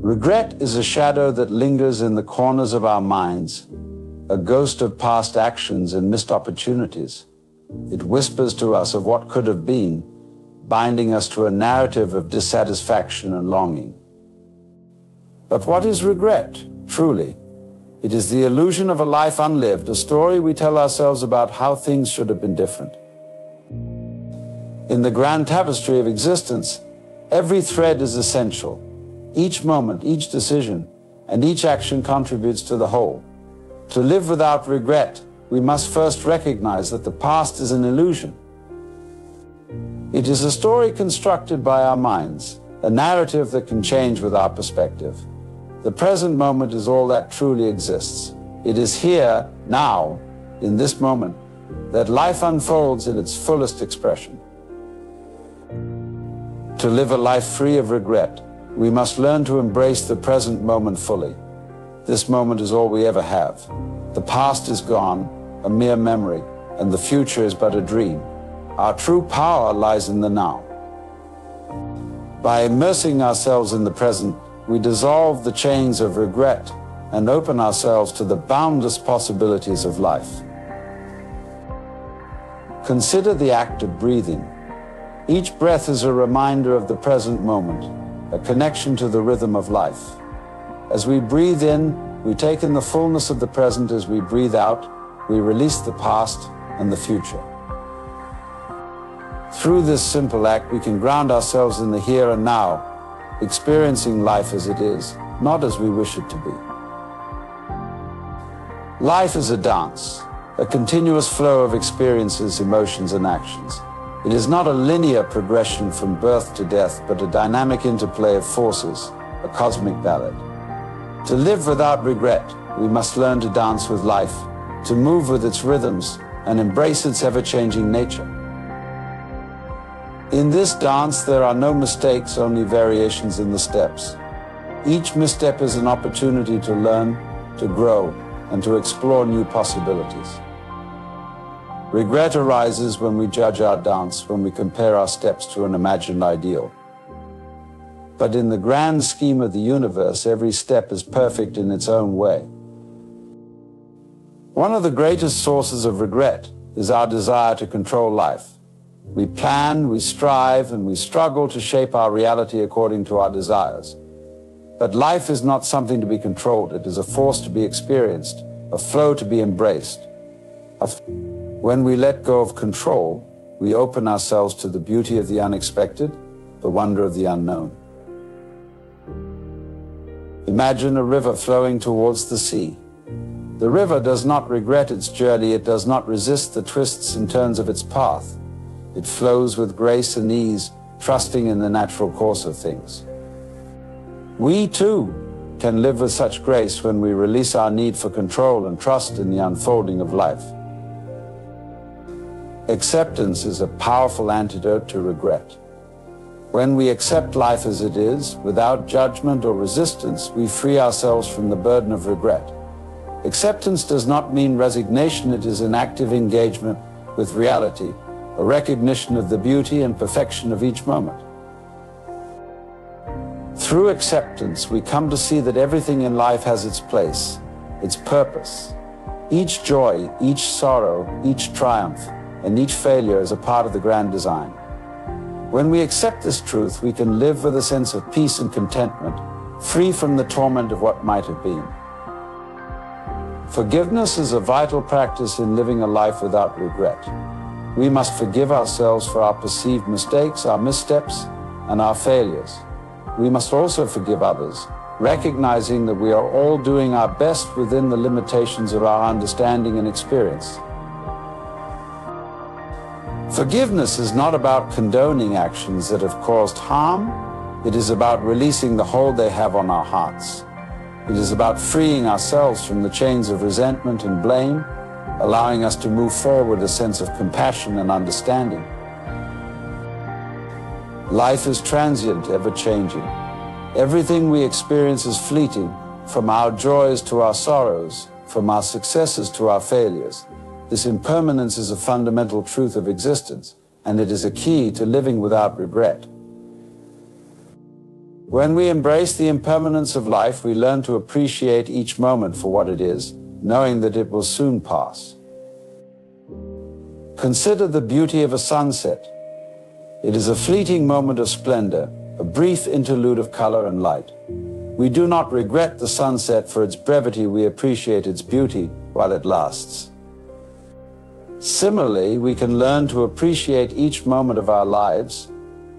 Regret is a shadow that lingers in the corners of our minds, a ghost of past actions and missed opportunities. It whispers to us of what could have been, binding us to a narrative of dissatisfaction and longing. But what is regret, truly? It is the illusion of a life unlived, a story we tell ourselves about how things should have been different. In the grand tapestry of existence, every thread is essential. Each moment, each decision, and each action contributes to the whole. To live without regret, we must first recognize that the past is an illusion. It is a story constructed by our minds, a narrative that can change with our perspective. The present moment is all that truly exists. It is here, now, in this moment, that life unfolds in its fullest expression. To live a life free of regret, we must learn to embrace the present moment fully. This moment is all we ever have. The past is gone, a mere memory, and the future is but a dream. Our true power lies in the now. By immersing ourselves in the present, we dissolve the chains of regret and open ourselves to the boundless possibilities of life. Consider the act of breathing. Each breath is a reminder of the present moment, a connection to the rhythm of life. As we breathe in, we take in the fullness of the present. As we breathe out, we release the past and the future. Through this simple act, we can ground ourselves in the here and now, experiencing life as it is, not as we wish it to be. Life is a dance, a continuous flow of experiences, emotions, and actions. It is not a linear progression from birth to death, but a dynamic interplay of forces, a cosmic ballet. To live without regret, we must learn to dance with life, to move with its rhythms, and embrace its ever-changing nature. In this dance, there are no mistakes, only variations in the steps. Each misstep is an opportunity to learn, to grow, and to explore new possibilities. Regret arises when we judge our dance, when we compare our steps to an imagined ideal. But in the grand scheme of the universe, every step is perfect in its own way. One of the greatest sources of regret is our desire to control life. We plan, we strive, and we struggle to shape our reality according to our desires. But life is not something to be controlled. It is a force to be experienced, a flow to be embraced. When we let go of control, we open ourselves to the beauty of the unexpected, the wonder of the unknown. Imagine a river flowing towards the sea. The river does not regret its journey. It does not resist the twists and turns of its path. It flows with grace and ease, trusting in the natural course of things. We, too, can live with such grace when we release our need for control and trust in the unfolding of life. Acceptance is a powerful antidote to regret. When we accept life as it is, without judgment or resistance, we free ourselves from the burden of regret. Acceptance does not mean resignation. It is an active engagement with reality, a recognition of the beauty and perfection of each moment. Through acceptance, we come to see that everything in life has its place, its purpose. Each joy, each sorrow, each triumph, and each failure is a part of the grand design. When we accept this truth, we can live with a sense of peace and contentment, free from the torment of what might have been. Forgiveness is a vital practice in living a life without regret. We must forgive ourselves for our perceived mistakes, our missteps, and our failures. We must also forgive others, recognizing that we are all doing our best within the limitations of our understanding and experience. Forgiveness is not about condoning actions that have caused harm. It is about releasing the hold they have on our hearts. It is about freeing ourselves from the chains of resentment and blame, allowing us to move forward with a sense of compassion and understanding. Life is transient, ever-changing. Everything we experience is fleeting, from our joys to our sorrows, from our successes to our failures. This impermanence is a fundamental truth of existence, and it is a key to living without regret. When we embrace the impermanence of life, we learn to appreciate each moment for what it is, knowing that it will soon pass. Consider the beauty of a sunset. It is a fleeting moment of splendor, a brief interlude of color and light. We do not regret the sunset for its brevity, we appreciate its beauty while it lasts. Similarly, we can learn to appreciate each moment of our lives,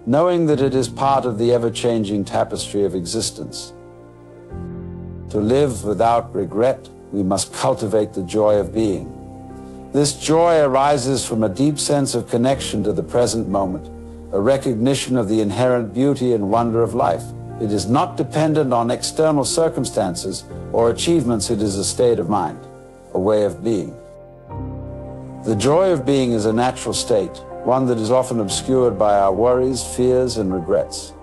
knowing that it is part of the ever-changing tapestry of existence. To live without regret, we must cultivate the joy of being. This joy arises from a deep sense of connection to the present moment, a recognition of the inherent beauty and wonder of life. It is not dependent on external circumstances or achievements, it is a state of mind, a way of being. The joy of being is a natural state, one that is often obscured by our worries, fears, and regrets.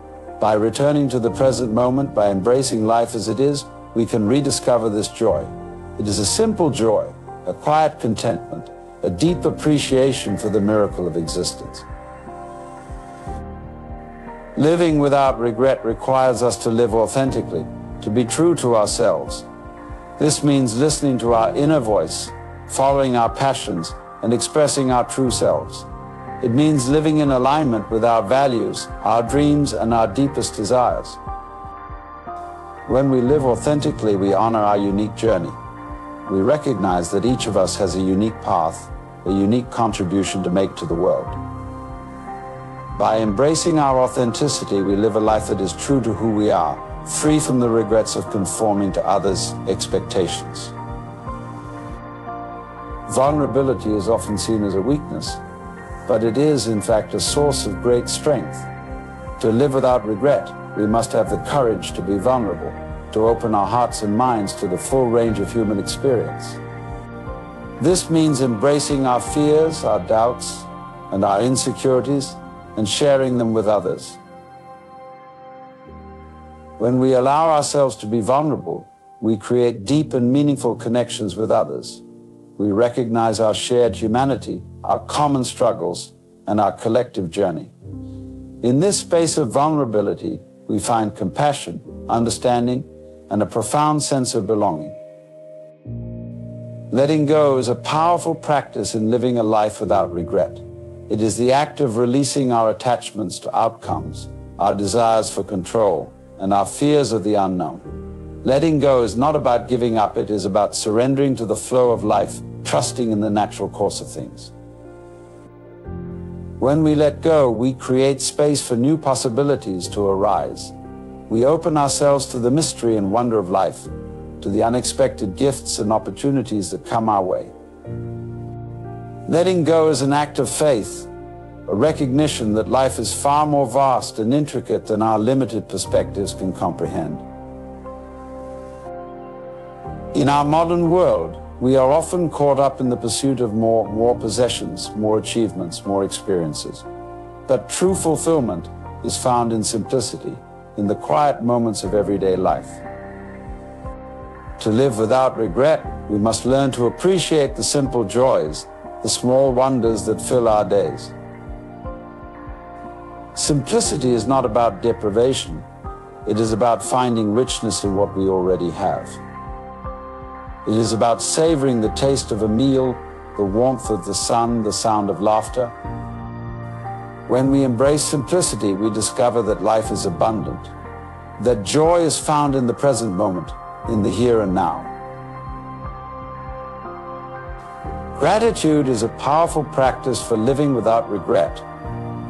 By returning to the present moment, by embracing life as it is, we can rediscover this joy. It is a simple joy, a quiet contentment, a deep appreciation for the miracle of existence. Living without regret requires us to live authentically, to be true to ourselves. This means listening to our inner voice, following our passions, and expressing our true selves. It means living in alignment with our values, our dreams, and our deepest desires. When we live authentically, we honor our unique journey. We recognize that each of us has a unique path, a unique contribution to make to the world. By embracing our authenticity, we live a life that is true to who we are, free from the regrets of conforming to others' expectations. Vulnerability is often seen as a weakness, but it is, in fact, a source of great strength. To live without regret, we must have the courage to be vulnerable, to open our hearts and minds to the full range of human experience. This means embracing our fears, our doubts, and our insecurities, and sharing them with others. When we allow ourselves to be vulnerable, we create deep and meaningful connections with others. We recognize our shared humanity, our common struggles, and our collective journey. In this space of vulnerability, we find compassion, understanding, and a profound sense of belonging. Letting go is a powerful practice in living a life without regret. It is the act of releasing our attachments to outcomes, our desires for control, and our fears of the unknown. Letting go is not about giving up, it is about surrendering to the flow of life, trusting in the natural course of things. When we let go, we create space for new possibilities to arise. We open ourselves to the mystery and wonder of life, to the unexpected gifts and opportunities that come our way. Letting go is an act of faith, a recognition that life is far more vast and intricate than our limited perspectives can comprehend. In our modern world, we are often caught up in the pursuit of more possessions, more achievements, more experiences. But true fulfillment is found in simplicity, in the quiet moments of everyday life. To live without regret, we must learn to appreciate the simple joys, the small wonders that fill our days. Simplicity is not about deprivation. It is about finding richness in what we already have. It is about savoring the taste of a meal, the warmth of the sun, the sound of laughter. When we embrace simplicity, we discover that life is abundant, that joy is found in the present moment, in the here and now. Gratitude is a powerful practice for living without regret.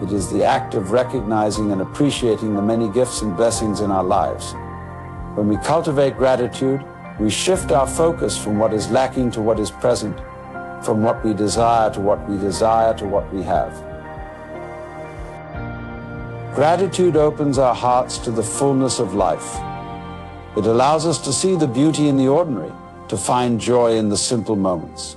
It is the act of recognizing and appreciating the many gifts and blessings in our lives. When we cultivate gratitude, we shift our focus from what is lacking to what is present, from what we desire to what we desire to what we have. Gratitude opens our hearts to the fullness of life. It allows us to see the beauty in the ordinary, to find joy in the simple moments.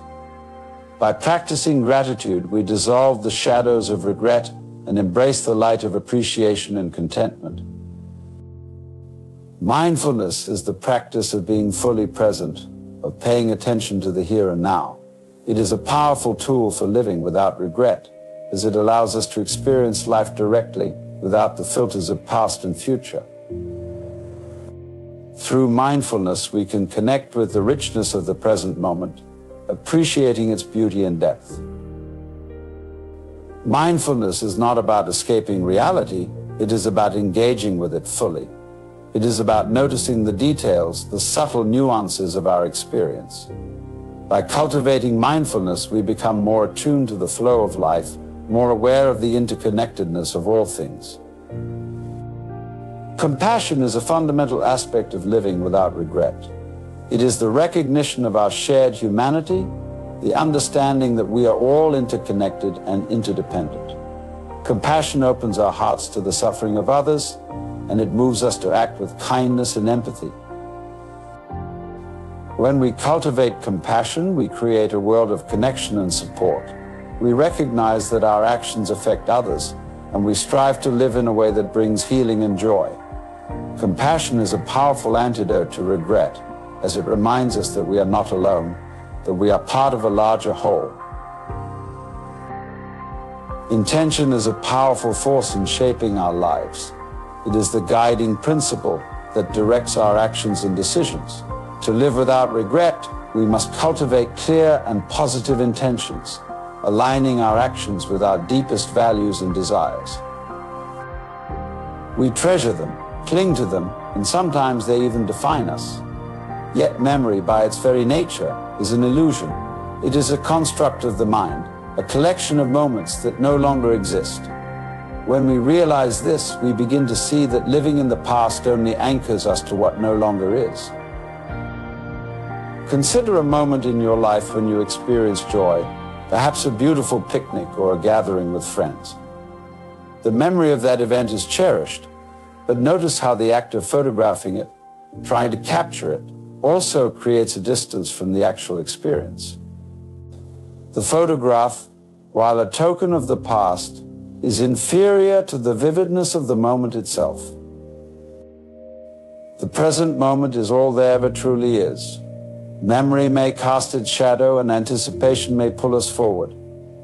By practicing gratitude, we dissolve the shadows of regret and embrace the light of appreciation and contentment. Mindfulness is the practice of being fully present, of paying attention to the here and now. It is a powerful tool for living without regret, as it allows us to experience life directly without the filters of past and future. Through mindfulness, we can connect with the richness of the present moment, appreciating its beauty and depth. Mindfulness is not about escaping reality, it is about engaging with it fully. It is about noticing the details, the subtle nuances of our experience. By cultivating mindfulness, we become more attuned to the flow of life, more aware of the interconnectedness of all things. Compassion is a fundamental aspect of living without regret. It is the recognition of our shared humanity, the understanding that we are all interconnected and interdependent. Compassion opens our hearts to the suffering of others, and it moves us to act with kindness and empathy. When we cultivate compassion, we create a world of connection and support. We recognize that our actions affect others, and we strive to live in a way that brings healing and joy. Compassion is a powerful antidote to regret, as it reminds us that we are not alone, that we are part of a larger whole. Intention is a powerful force in shaping our lives. It is the guiding principle that directs our actions and decisions. To live without regret, we must cultivate clear and positive intentions, aligning our actions with our deepest values and desires. We treasure them, cling to them, and sometimes they even define us. Yet memory, by its very nature, is an illusion. It is a construct of the mind, a collection of moments that no longer exist. When we realize this, we begin to see that living in the past only anchors us to what no longer is. Consider a moment in your life when you experienced joy, perhaps a beautiful picnic or a gathering with friends. The memory of that event is cherished, but notice how the act of photographing it, trying to capture it, also creates a distance from the actual experience. The photograph, while a token of the past, is inferior to the vividness of the moment itself. The present moment is all there ever truly is. Memory may cast its shadow and anticipation may pull us forward,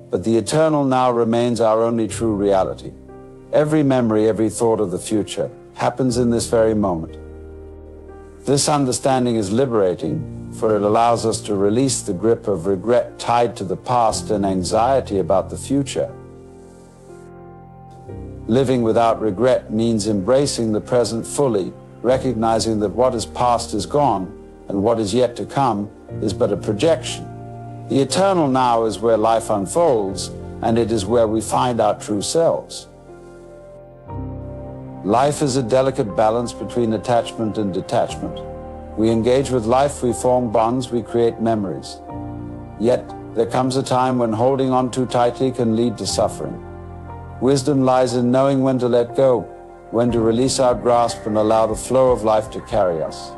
but the eternal now remains our only true reality. Every memory, every thought of the future happens in this very moment. This understanding is liberating, for it allows us to release the grip of regret tied to the past and anxiety about the future. Living without regret means embracing the present fully, recognizing that what is past is gone, and what is yet to come is but a projection. The eternal now is where life unfolds, and it is where we find our true selves. Life is a delicate balance between attachment and detachment. We engage with life, we form bonds, we create memories. Yet, there comes a time when holding on too tightly can lead to suffering. Wisdom lies in knowing when to let go, when to release our grasp and allow the flow of life to carry us.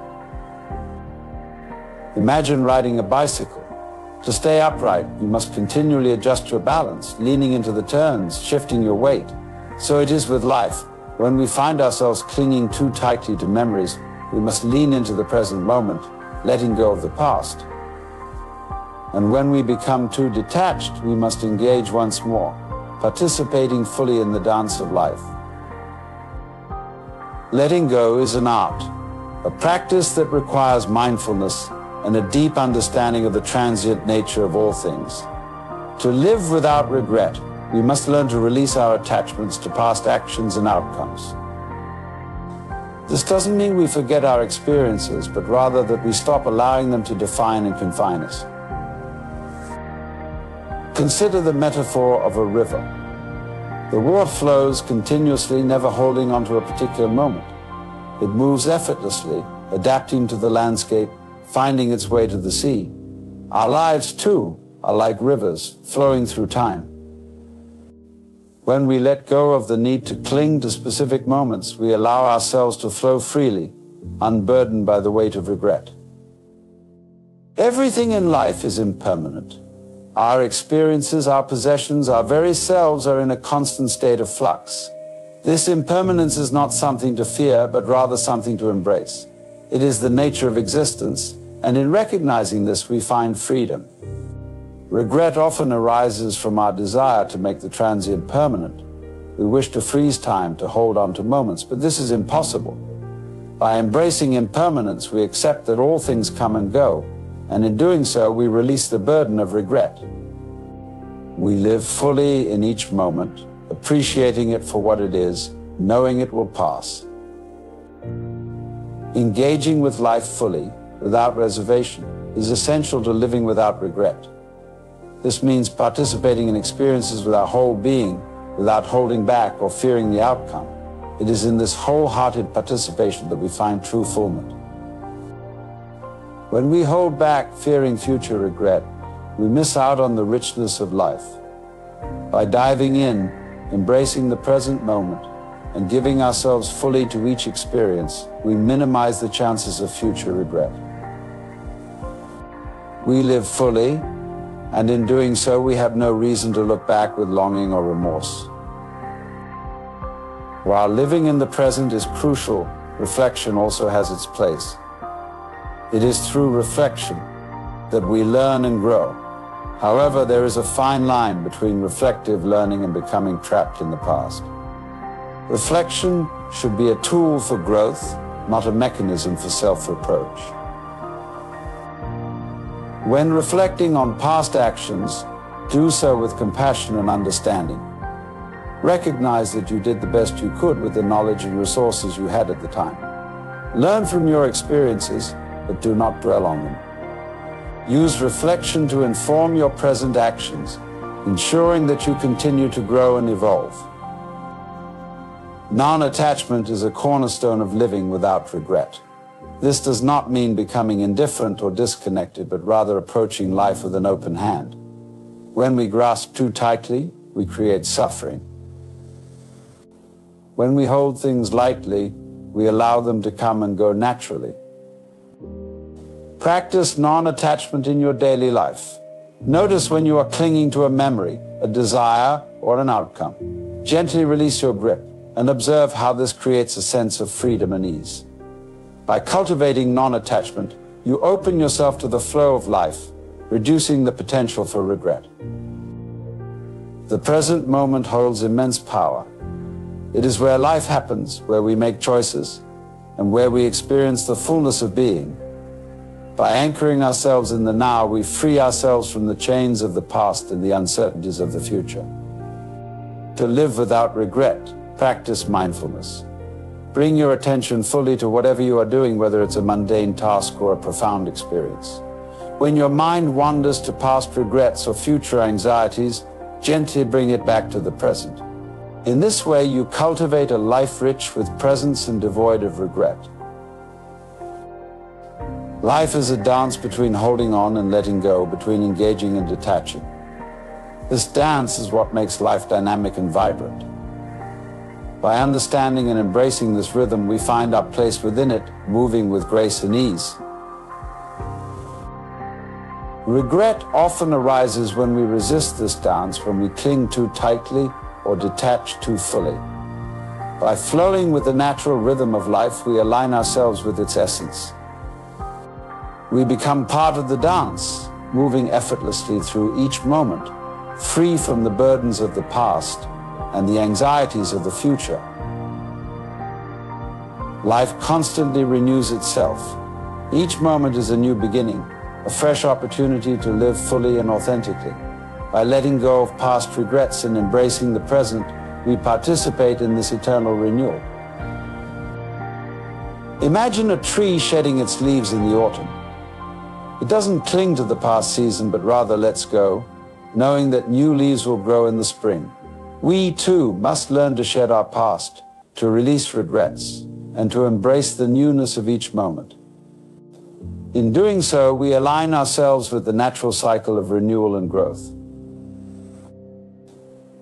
Imagine riding a bicycle. To stay upright, you must continually adjust your balance, leaning into the turns, shifting your weight. So it is with life. When we find ourselves clinging too tightly to memories, we must lean into the present moment, letting go of the past. And when we become too detached, we must engage once more, participating fully in the dance of life. Letting go is an art, a practice that requires mindfulness and a deep understanding of the transient nature of all things. To live without regret, we must learn to release our attachments to past actions and outcomes. This doesn't mean we forget our experiences, but rather that we stop allowing them to define and confine us. Consider the metaphor of a river. The water flows continuously, never holding on to a particular moment. It moves effortlessly, adapting to the landscape, finding its way to the sea. Our lives, too, are like rivers flowing through time. When we let go of the need to cling to specific moments, we allow ourselves to flow freely, unburdened by the weight of regret. Everything in life is impermanent. Our experiences, our possessions, our very selves are in a constant state of flux. This impermanence is not something to fear, but rather something to embrace. It is the nature of existence, and in recognizing this, we find freedom. Regret often arises from our desire to make the transient permanent. We wish to freeze time, to hold on to moments, but this is impossible. By embracing impermanence, we accept that all things come and go, and in doing so, we release the burden of regret. We live fully in each moment, appreciating it for what it is, knowing it will pass. Engaging with life fully, without reservation, is essential to living without regret. This means participating in experiences with our whole being, without holding back or fearing the outcome. It is in this wholehearted participation that we find true fulfillment. When we hold back, fearing future regret, we miss out on the richness of life. By diving in, embracing the present moment, and giving ourselves fully to each experience, we minimize the chances of future regret. We live fully, and in doing so, we have no reason to look back with longing or remorse. While living in the present is crucial, reflection also has its place. It is through reflection that we learn and grow. However, there is a fine line between reflective learning and becoming trapped in the past. Reflection should be a tool for growth, not a mechanism for self-reproach. When reflecting on past actions, do so with compassion and understanding. Recognize that you did the best you could with the knowledge and resources you had at the time. Learn from your experiences, but do not dwell on them. Use reflection to inform your present actions, ensuring that you continue to grow and evolve. Non-attachment is a cornerstone of living without regret. This does not mean becoming indifferent or disconnected, but rather approaching life with an open hand. When we grasp too tightly, we create suffering. When we hold things lightly, we allow them to come and go naturally. Practice non-attachment in your daily life. Notice when you are clinging to a memory, a desire, or an outcome. Gently release your grip and observe how this creates a sense of freedom and ease. By cultivating non-attachment, you open yourself to the flow of life, reducing the potential for regret. The present moment holds immense power. It is where life happens, where we make choices, and where we experience the fullness of being. By anchoring ourselves in the now, we free ourselves from the chains of the past and the uncertainties of the future. To live without regret, practice mindfulness. Bring your attention fully to whatever you are doing, whether it's a mundane task or a profound experience. When your mind wanders to past regrets or future anxieties, gently bring it back to the present. In this way, you cultivate a life rich with presence and devoid of regret. Life is a dance between holding on and letting go, between engaging and detaching. This dance is what makes life dynamic and vibrant. By understanding and embracing this rhythm, we find our place within it, moving with grace and ease. Regret often arises when we resist this dance, when we cling too tightly or detach too fully. By flowing with the natural rhythm of life, we align ourselves with its essence. We become part of the dance, moving effortlessly through each moment, free from the burdens of the past and the anxieties of the future. Life constantly renews itself. Each moment is a new beginning, a fresh opportunity to live fully and authentically. By letting go of past regrets and embracing the present, we participate in this eternal renewal. Imagine a tree shedding its leaves in the autumn. It doesn't cling to the past season, but rather lets go, knowing that new leaves will grow in the spring. We too must learn to shed our past, to release regrets, and to embrace the newness of each moment. In doing so, we align ourselves with the natural cycle of renewal and growth.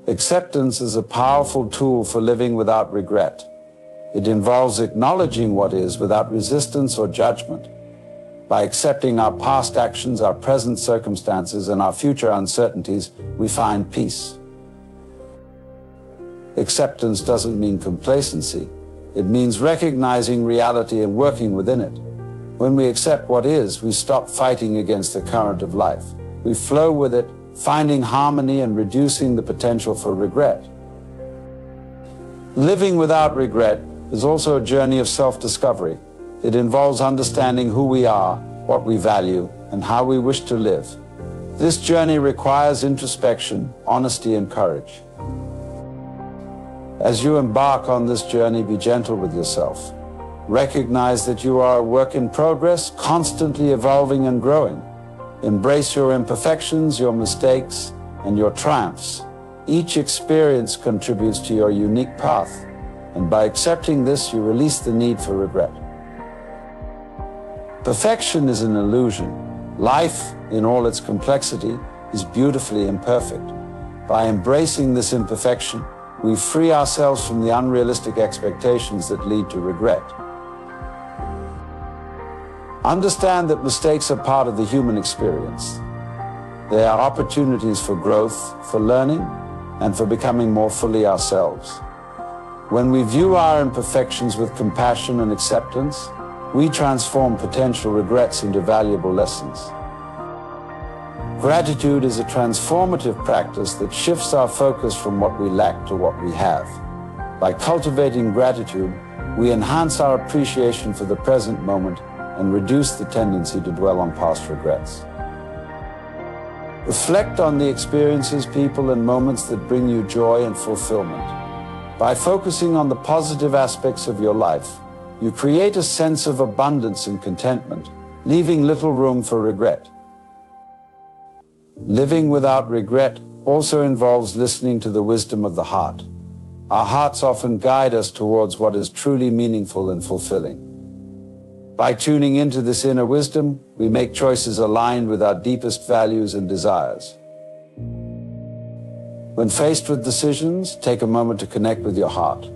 Acceptance is a powerful tool for living without regret. It involves acknowledging what is without resistance or judgment. By accepting our past actions, our present circumstances, and our future uncertainties, we find peace. Acceptance doesn't mean complacency. It means recognizing reality and working within it. When we accept what is, we stop fighting against the current of life. We flow with it, finding harmony and reducing the potential for regret. Living without regret is also a journey of self-discovery. It involves understanding who we are, what we value, and how we wish to live. This journey requires introspection, honesty, and courage. As you embark on this journey, be gentle with yourself. Recognize that you are a work in progress, constantly evolving and growing. Embrace your imperfections, your mistakes, and your triumphs. Each experience contributes to your unique path, and by accepting this, you release the need for regret. Perfection is an illusion. Life, in all its complexity, is beautifully imperfect. By embracing this imperfection, we free ourselves from the unrealistic expectations that lead to regret. Understand that mistakes are part of the human experience. They are opportunities for growth, for learning, and for becoming more fully ourselves. When we view our imperfections with compassion and acceptance, we transform potential regrets into valuable lessons. Gratitude is a transformative practice that shifts our focus from what we lack to what we have. By cultivating gratitude, we enhance our appreciation for the present moment and reduce the tendency to dwell on past regrets. Reflect on the experiences, people, and moments that bring you joy and fulfillment. By focusing on the positive aspects of your life, you create a sense of abundance and contentment, leaving little room for regret. Living without regret also involves listening to the wisdom of the heart. Our hearts often guide us towards what is truly meaningful and fulfilling. By tuning into this inner wisdom, we make choices aligned with our deepest values and desires. When faced with decisions, take a moment to connect with your heart.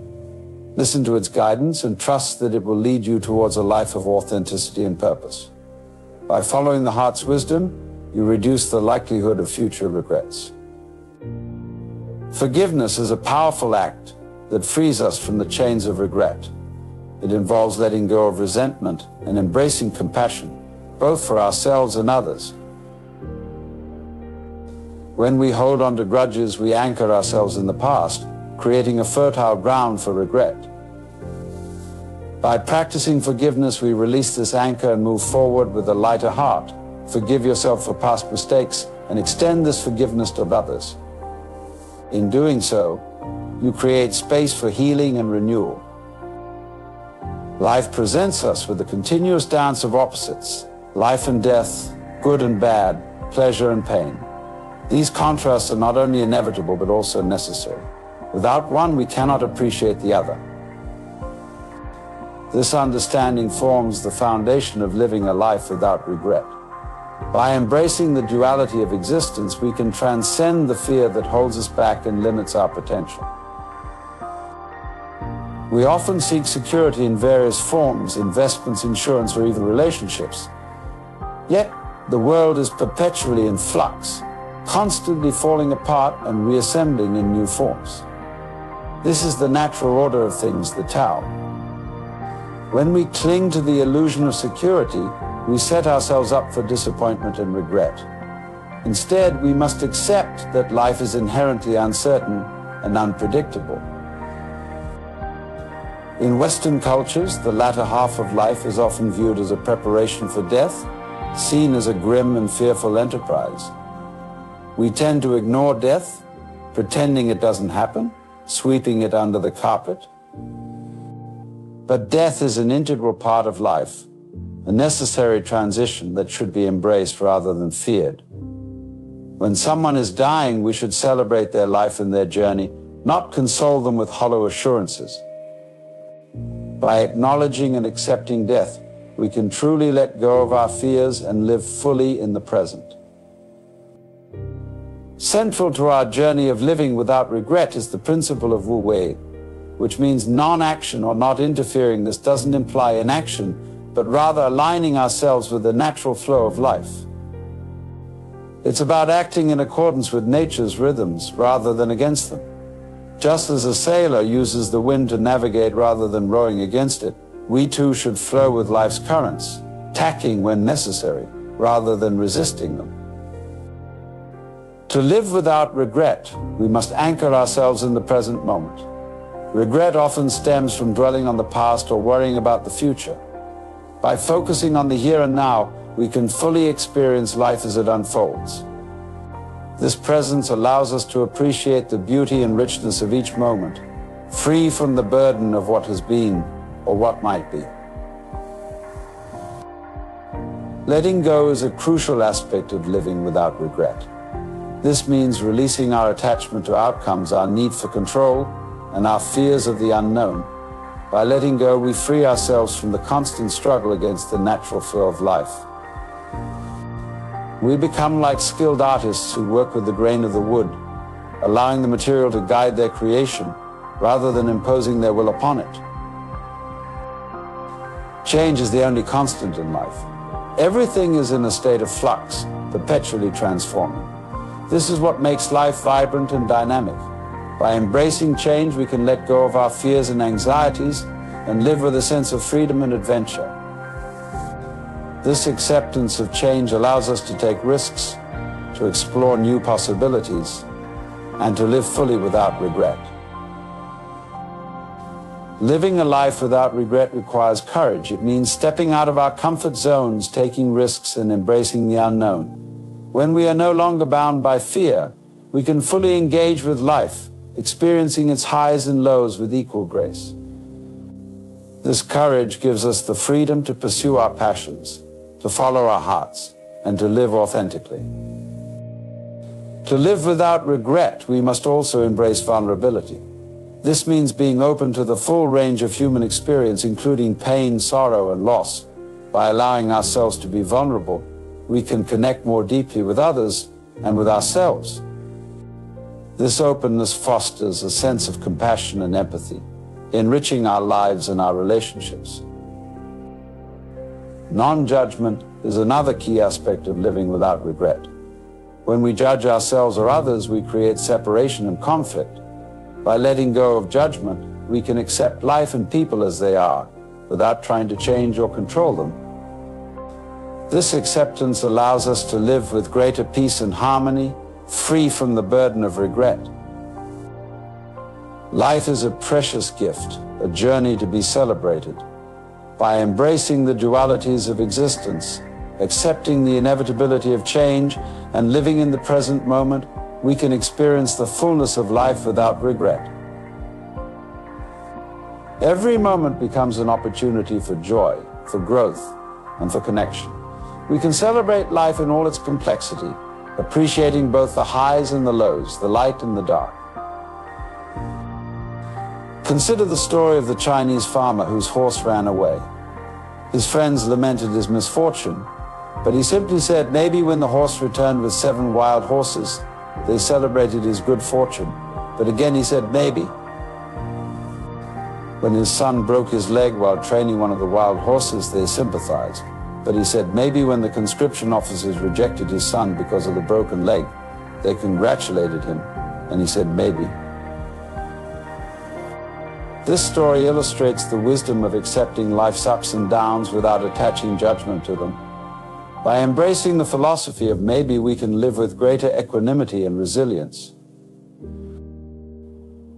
Listen to its guidance and trust that it will lead you towards a life of authenticity and purpose. By following the heart's wisdom, you reduce the likelihood of future regrets. Forgiveness is a powerful act that frees us from the chains of regret. It involves letting go of resentment and embracing compassion, both for ourselves and others. When we hold on to grudges, we anchor ourselves in the past, creating a fertile ground for regret. By practicing forgiveness, we release this anchor and move forward with a lighter heart. Forgive yourself for past mistakes and extend this forgiveness to others. In doing so, you create space for healing and renewal. Life presents us with a continuous dance of opposites, life and death, good and bad, pleasure and pain. These contrasts are not only inevitable but also necessary. Without one, we cannot appreciate the other. This understanding forms the foundation of living a life without regret. By embracing the duality of existence, we can transcend the fear that holds us back and limits our potential. We often seek security in various forms, investments, insurance, or even relationships. Yet, the world is perpetually in flux, constantly falling apart and reassembling in new forms. This is the natural order of things, the Tao. When we cling to the illusion of security, we set ourselves up for disappointment and regret. Instead, we must accept that life is inherently uncertain and unpredictable. In Western cultures, the latter half of life is often viewed as a preparation for death, seen as a grim and fearful enterprise. We tend to ignore death, pretending it doesn't happen, sweeping it under the carpet. But death is an integral part of life, a necessary transition that should be embraced rather than feared. When someone is dying, we should celebrate their life and their journey, not console them with hollow assurances. By acknowledging and accepting death, we can truly let go of our fears and live fully in the present. Central to our journey of living without regret is the principle of Wu Wei, which means non-action or not interfering. This doesn't imply inaction, but rather aligning ourselves with the natural flow of life. It's about acting in accordance with nature's rhythms rather than against them. Just as a sailor uses the wind to navigate rather than rowing against it, we too should flow with life's currents, tacking when necessary, rather than resisting them. To live without regret, we must anchor ourselves in the present moment. Regret often stems from dwelling on the past or worrying about the future. By focusing on the here and now, we can fully experience life as it unfolds. This presence allows us to appreciate the beauty and richness of each moment, free from the burden of what has been or what might be. Letting go is a crucial aspect of living without regret. This means releasing our attachment to outcomes, our need for control, and our fears of the unknown. By letting go, we free ourselves from the constant struggle against the natural flow of life. We become like skilled artists who work with the grain of the wood, allowing the material to guide their creation rather than imposing their will upon it. Change is the only constant in life. Everything is in a state of flux, perpetually transforming. This is what makes life vibrant and dynamic. By embracing change, we can let go of our fears and anxieties and live with a sense of freedom and adventure. This acceptance of change allows us to take risks, to explore new possibilities, and to live fully without regret. Living a life without regret requires courage. It means stepping out of our comfort zones, taking risks, and embracing the unknown. When we are no longer bound by fear, we can fully engage with life, experiencing its highs and lows with equal grace. This courage gives us the freedom to pursue our passions, to follow our hearts, and to live authentically. To live without regret, we must also embrace vulnerability. This means being open to the full range of human experience, including pain, sorrow, and loss. By allowing ourselves to be vulnerable, we can connect more deeply with others and with ourselves. This openness fosters a sense of compassion and empathy, enriching our lives and our relationships. Non-judgment is another key aspect of living without regret. When we judge ourselves or others, we create separation and conflict. By letting go of judgment, we can accept life and people as they are, without trying to change or control them. This acceptance allows us to live with greater peace and harmony, free from the burden of regret. Life is a precious gift, a journey to be celebrated. By embracing the dualities of existence, accepting the inevitability of change, and living in the present moment, we can experience the fullness of life without regret. Every moment becomes an opportunity for joy, for growth, and for connection. We can celebrate life in all its complexity, appreciating both the highs and the lows, the light and the dark. Consider the story of the Chinese farmer whose horse ran away. His friends lamented his misfortune, but he simply said maybe when the horse returned with 7 wild horses, they celebrated his good fortune. But again he said maybe. When his son broke his leg while training one of the wild horses, they sympathized. But he said maybe when the conscription officers rejected his son because of the broken leg, they congratulated him, and he said maybe. This story illustrates the wisdom of accepting life's ups and downs without attaching judgment to them. By embracing the philosophy of maybe, we can live with greater equanimity and resilience.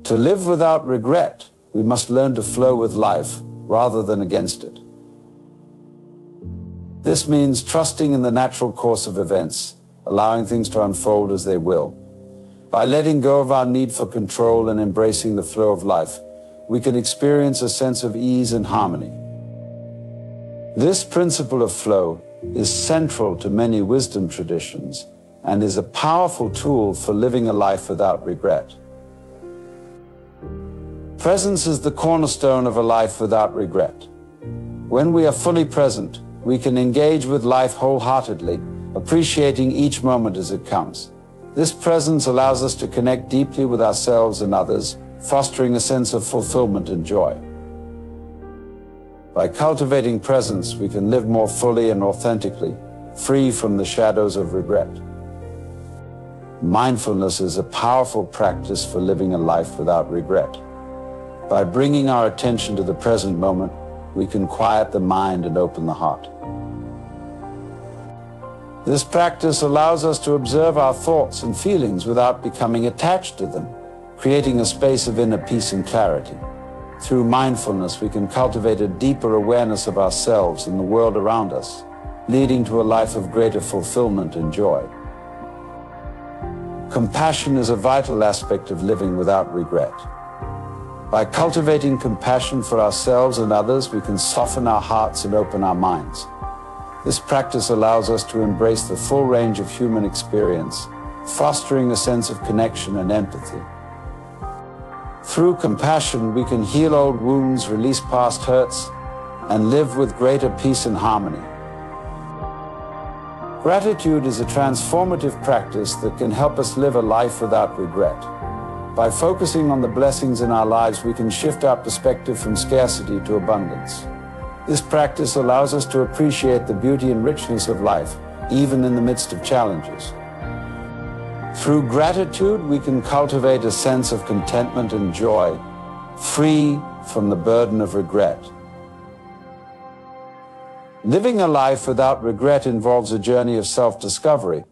To live without regret, we must learn to flow with life rather than against it. This means trusting in the natural course of events, allowing things to unfold as they will. By letting go of our need for control and embracing the flow of life, we can experience a sense of ease and harmony. This principle of flow is central to many wisdom traditions and is a powerful tool for living a life without regret. Presence is the cornerstone of a life without regret. When we are fully present, we can engage with life wholeheartedly, appreciating each moment as it comes. This presence allows us to connect deeply with ourselves and others, fostering a sense of fulfillment and joy. By cultivating presence, we can live more fully and authentically, free from the shadows of regret. Mindfulness is a powerful practice for living a life without regret. By bringing our attention to the present moment, we can quiet the mind and open the heart. This practice allows us to observe our thoughts and feelings without becoming attached to them, creating a space of inner peace and clarity. Through mindfulness, we can cultivate a deeper awareness of ourselves and the world around us, leading to a life of greater fulfillment and joy. Compassion is a vital aspect of living without regret. By cultivating compassion for ourselves and others, we can soften our hearts and open our minds. This practice allows us to embrace the full range of human experience, fostering a sense of connection and empathy. Through compassion, we can heal old wounds, release past hurts, and live with greater peace and harmony. Gratitude is a transformative practice that can help us live a life without regret. By focusing on the blessings in our lives, we can shift our perspective from scarcity to abundance. This practice allows us to appreciate the beauty and richness of life, even in the midst of challenges. Through gratitude, we can cultivate a sense of contentment and joy, free from the burden of regret. Living a life without regret involves a journey of self-discovery.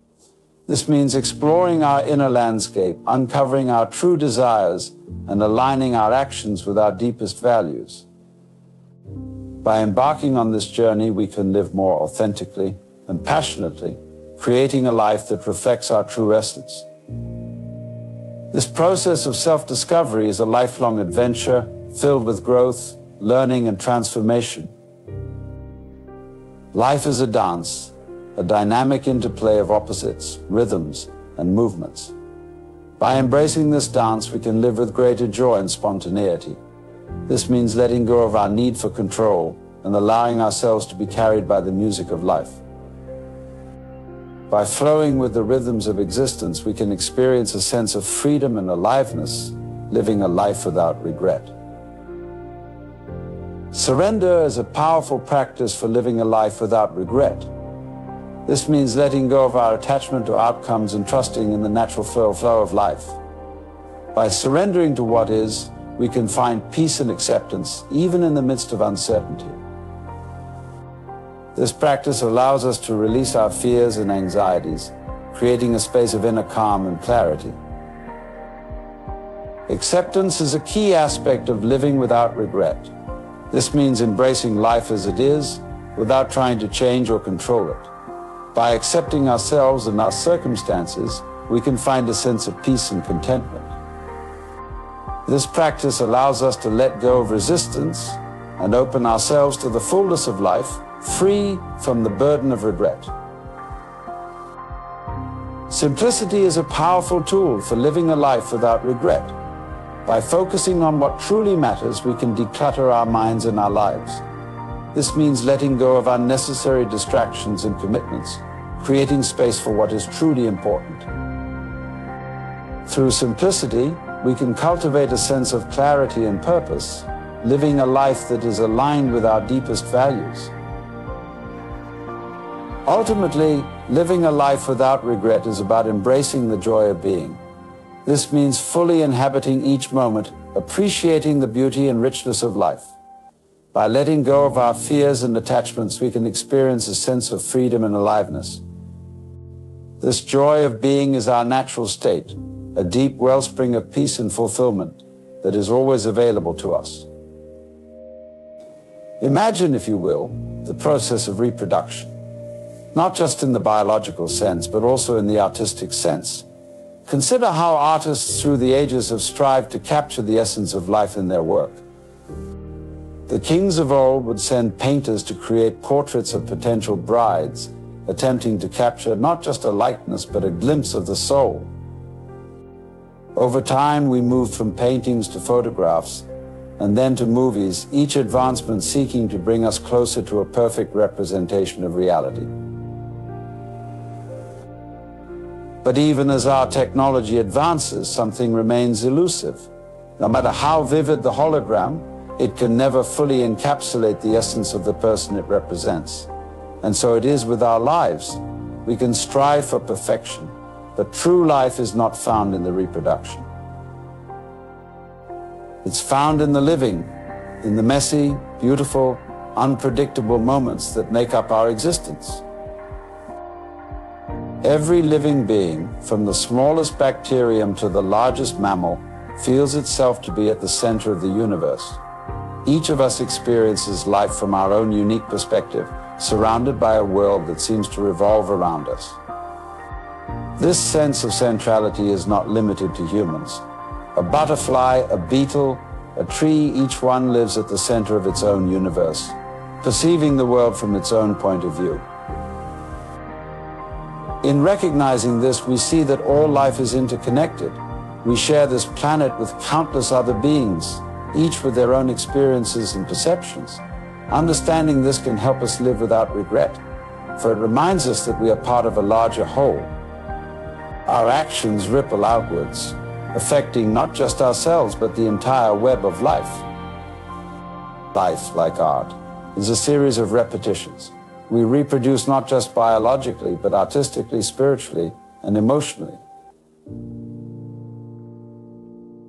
This means exploring our inner landscape, uncovering our true desires, and aligning our actions with our deepest values. By embarking on this journey, we can live more authentically and passionately, creating a life that reflects our true essence. This process of self-discovery is a lifelong adventure filled with growth, learning, and transformation. Life is a dance, a dynamic interplay of opposites, rhythms, and movements. By embracing this dance, we can live with greater joy and spontaneity. This means letting go of our need for control and allowing ourselves to be carried by the music of life. By flowing with the rhythms of existence, we can experience a sense of freedom and aliveness, living a life without regret. Surrender is a powerful practice for living a life without regret. This means letting go of our attachment to outcomes and trusting in the natural flow of life. By surrendering to what is, we can find peace and acceptance, even in the midst of uncertainty. This practice allows us to release our fears and anxieties, creating a space of inner calm and clarity. Acceptance is a key aspect of living without regret. This means embracing life as it is, without trying to change or control it. By accepting ourselves and our circumstances, we can find a sense of peace and contentment. This practice allows us to let go of resistance and open ourselves to the fullness of life, free from the burden of regret. Simplicity is a powerful tool for living a life without regret. By focusing on what truly matters, we can declutter our minds and our lives. This means letting go of unnecessary distractions and commitments, creating space for what is truly important. Through simplicity, we can cultivate a sense of clarity and purpose, living a life that is aligned with our deepest values. Ultimately, living a life without regret is about embracing the joy of being. This means fully inhabiting each moment, appreciating the beauty and richness of life. By letting go of our fears and attachments, we can experience a sense of freedom and aliveness. This joy of being is our natural state, a deep wellspring of peace and fulfillment that is always available to us. Imagine, if you will, the process of reproduction, not just in the biological sense, but also in the artistic sense. Consider how artists through the ages have strived to capture the essence of life in their work. The kings of old would send painters to create portraits of potential brides, attempting to capture not just a likeness, but a glimpse of the soul. Over time, we moved from paintings to photographs, and then to movies, each advancement seeking to bring us closer to a perfect representation of reality. But even as our technology advances, something remains elusive. No matter how vivid the hologram, it can never fully encapsulate the essence of the person it represents. And so it is with our lives. We can strive for perfection, but true life is not found in the reproduction. It's found in the living, in the messy, beautiful, unpredictable moments that make up our existence. Every living being, from the smallest bacterium to the largest mammal, feels itself to be at the center of the universe. Each of us experiences life from our own unique perspective, surrounded by a world that seems to revolve around us. This sense of centrality is not limited to humans. A butterfly, a beetle, a tree, each one lives at the center of its own universe, perceiving the world from its own point of view. In recognizing this, we see that all life is interconnected. We share this planet with countless other beings, each with their own experiences and perceptions. Understanding this can help us live without regret, for it reminds us that we are part of a larger whole. Our actions ripple outwards, affecting not just ourselves, but the entire web of life. Life, like art, is a series of repetitions. We reproduce not just biologically, but artistically, spiritually, and emotionally.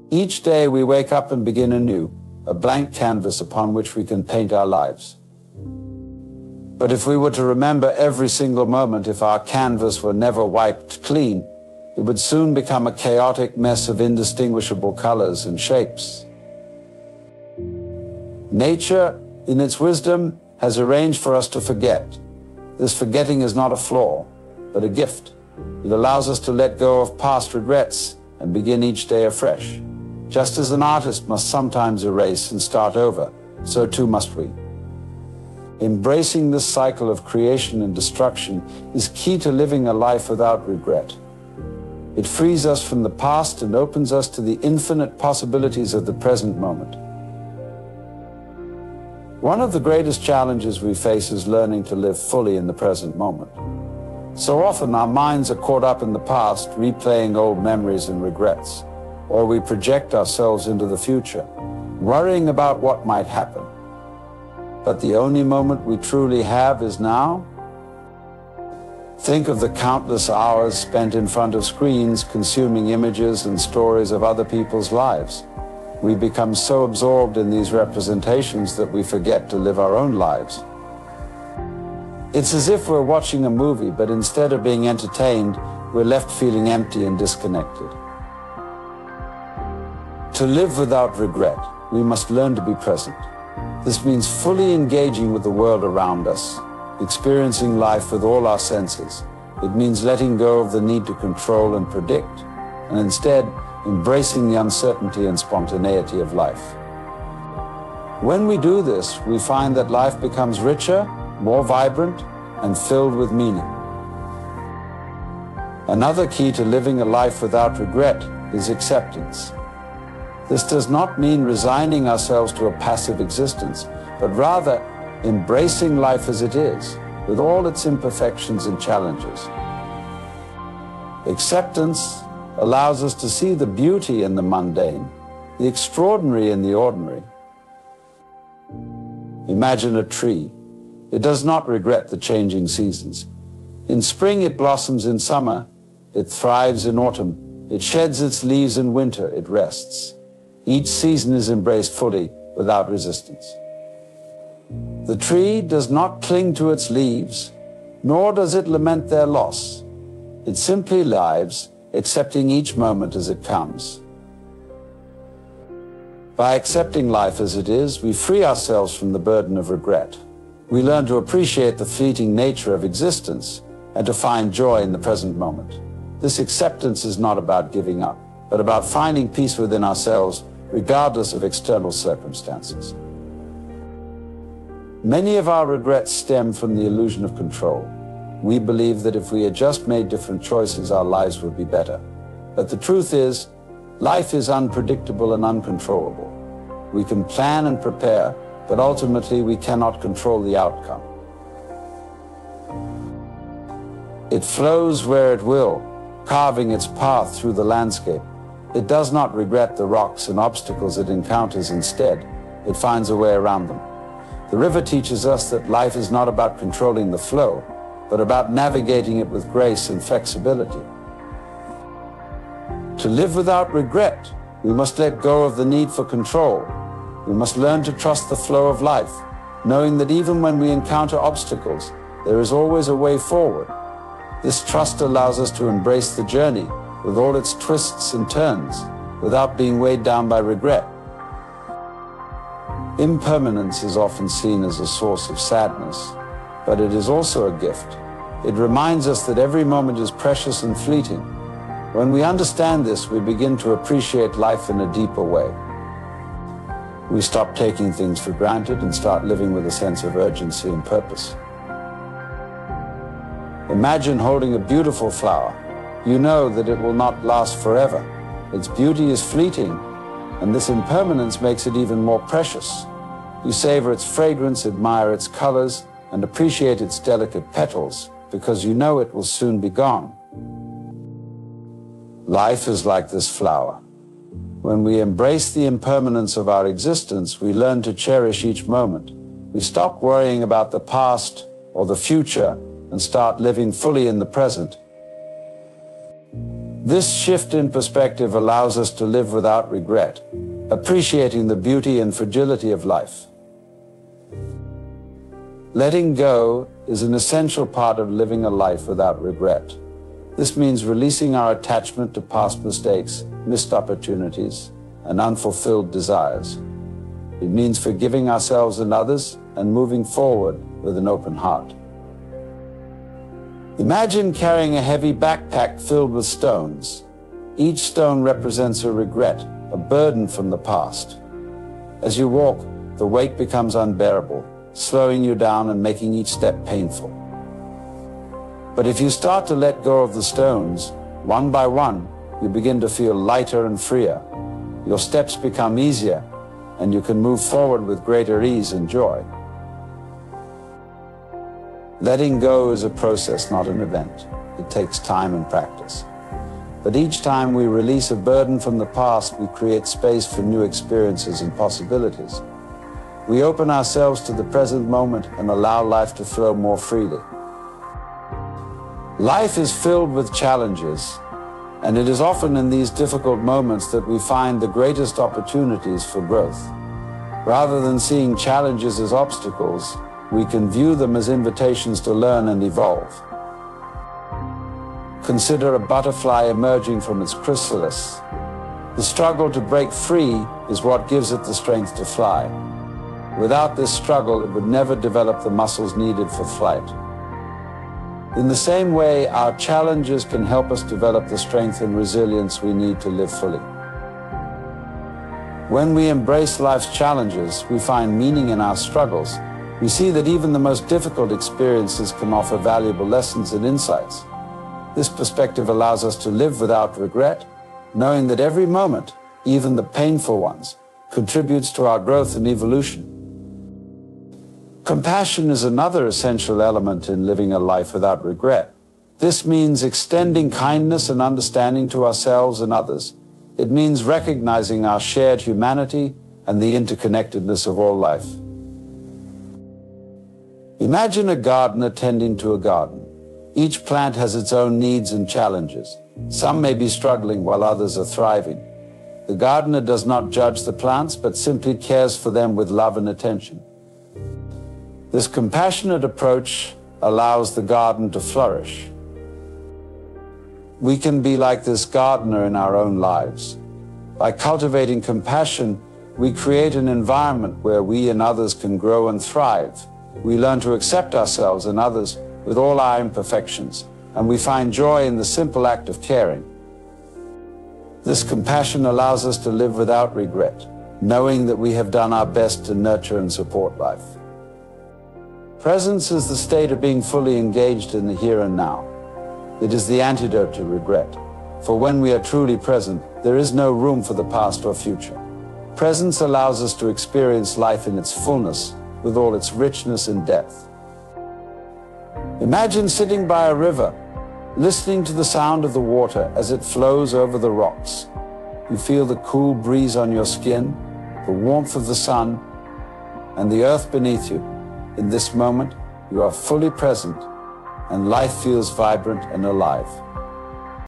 Each day we wake up and begin anew, a blank canvas upon which we can paint our lives. But if we were to remember every single moment, if our canvas were never wiped clean, it would soon become a chaotic mess of indistinguishable colors and shapes. Nature, in its wisdom, has arranged for us to forget. This forgetting is not a flaw, but a gift. It allows us to let go of past regrets and begin each day afresh. Just as an artist must sometimes erase and start over, so too must we. Embracing this cycle of creation and destruction is key to living a life without regret. It frees us from the past and opens us to the infinite possibilities of the present moment. One of the greatest challenges we face is learning to live fully in the present moment. So often our minds are caught up in the past, replaying old memories and regrets, or we project ourselves into the future, worrying about what might happen. But the only moment we truly have is now. Think of the countless hours spent in front of screens consuming images and stories of other people's lives. We become so absorbed in these representations that we forget to live our own lives. It's as if we're watching a movie, but instead of being entertained, we're left feeling empty and disconnected. To live without regret, we must learn to be present. This means fully engaging with the world around us, experiencing life with all our senses. It means letting go of the need to control and predict, and instead embracing the uncertainty and spontaneity of life. When we do this, we find that life becomes richer, more vibrant, and filled with meaning. Another key to living a life without regret is acceptance. This does not mean resigning ourselves to a passive existence, but rather embracing life as it is, with all its imperfections and challenges. Acceptance allows us to see the beauty in the mundane, the extraordinary in the ordinary. Imagine a tree. It does not regret the changing seasons. In spring it blossoms, in summer it thrives, in autumn it sheds its leaves, in winter it rests. Each season is embraced fully, without resistance. The tree does not cling to its leaves, nor does it lament their loss. It simply lives, accepting each moment as it comes. By accepting life as it is, we free ourselves from the burden of regret. We learn to appreciate the fleeting nature of existence and to find joy in the present moment. This acceptance is not about giving up, but about finding peace within ourselves, regardless of external circumstances. Many of our regrets stem from the illusion of control. We believe that if we had just made different choices, our lives would be better. But the truth is, life is unpredictable and uncontrollable. We can plan and prepare, but ultimately we cannot control the outcome. It flows where it will, carving its path through the landscape. It does not regret the rocks and obstacles it encounters. Instead, it finds a way around them. The river teaches us that life is not about controlling the flow, but about navigating it with grace and flexibility. To live without regret, we must let go of the need for control. We must learn to trust the flow of life, knowing that even when we encounter obstacles, there is always a way forward. This trust allows us to embrace the journey with all its twists and turns, without being weighed down by regret. Impermanence is often seen as a source of sadness, but it is also a gift. It reminds us that every moment is precious and fleeting. When we understand this, we begin to appreciate life in a deeper way. We stop taking things for granted and start living with a sense of urgency and purpose. Imagine holding a beautiful flower. You know that it will not last forever. Its beauty is fleeting, and this impermanence makes it even more precious. You savor its fragrance, admire its colors, and appreciate its delicate petals, because you know it will soon be gone. Life is like this flower. When we embrace the impermanence of our existence, we learn to cherish each moment. We stop worrying about the past or the future and start living fully in the present. This shift in perspective allows us to live without regret, appreciating the beauty and fragility of life. Letting go is an essential part of living a life without regret. This means releasing our attachment to past mistakes, missed opportunities, and unfulfilled desires. It means forgiving ourselves and others and moving forward with an open heart. Imagine carrying a heavy backpack filled with stones. Each stone represents a regret, a burden from the past. As you walk, the weight becomes unbearable, slowing you down and making each step painful. But if you start to let go of the stones, one by one, you begin to feel lighter and freer. Your steps become easier, and you can move forward with greater ease and joy. Letting go is a process, not an event. It takes time and practice. But each time we release a burden from the past, we create space for new experiences and possibilities. We open ourselves to the present moment and allow life to flow more freely. Life is filled with challenges, and it is often in these difficult moments that we find the greatest opportunities for growth. Rather than seeing challenges as obstacles, we can view them as invitations to learn and evolve. Consider a butterfly emerging from its chrysalis. The struggle to break free is what gives it the strength to fly. Without this struggle, it would never develop the muscles needed for flight. In the same way, our challenges can help us develop the strength and resilience we need to live fully. When we embrace life's challenges, we find meaning in our struggles. We see that even the most difficult experiences can offer valuable lessons and insights. This perspective allows us to live without regret, knowing that every moment, even the painful ones, contributes to our growth and evolution. Compassion is another essential element in living a life without regret. This means extending kindness and understanding to ourselves and others. It means recognizing our shared humanity and the interconnectedness of all life. Imagine a gardener tending to a garden. Each plant has its own needs and challenges. Some may be struggling while others are thriving. The gardener does not judge the plants, but simply cares for them with love and attention. This compassionate approach allows the garden to flourish. We can be like this gardener in our own lives. By cultivating compassion, we create an environment where we and others can grow and thrive. We learn to accept ourselves and others with all our imperfections, and we find joy in the simple act of caring. This compassion allows us to live without regret, knowing that we have done our best to nurture and support life. Presence is the state of being fully engaged in the here and now. It is the antidote to regret. For when we are truly present, there is no room for the past or future. Presence allows us to experience life in its fullness, with all its richness and depth. Imagine sitting by a river, listening to the sound of the water as it flows over the rocks. You feel the cool breeze on your skin, the warmth of the sun, and the earth beneath you. In this moment, you are fully present, and life feels vibrant and alive.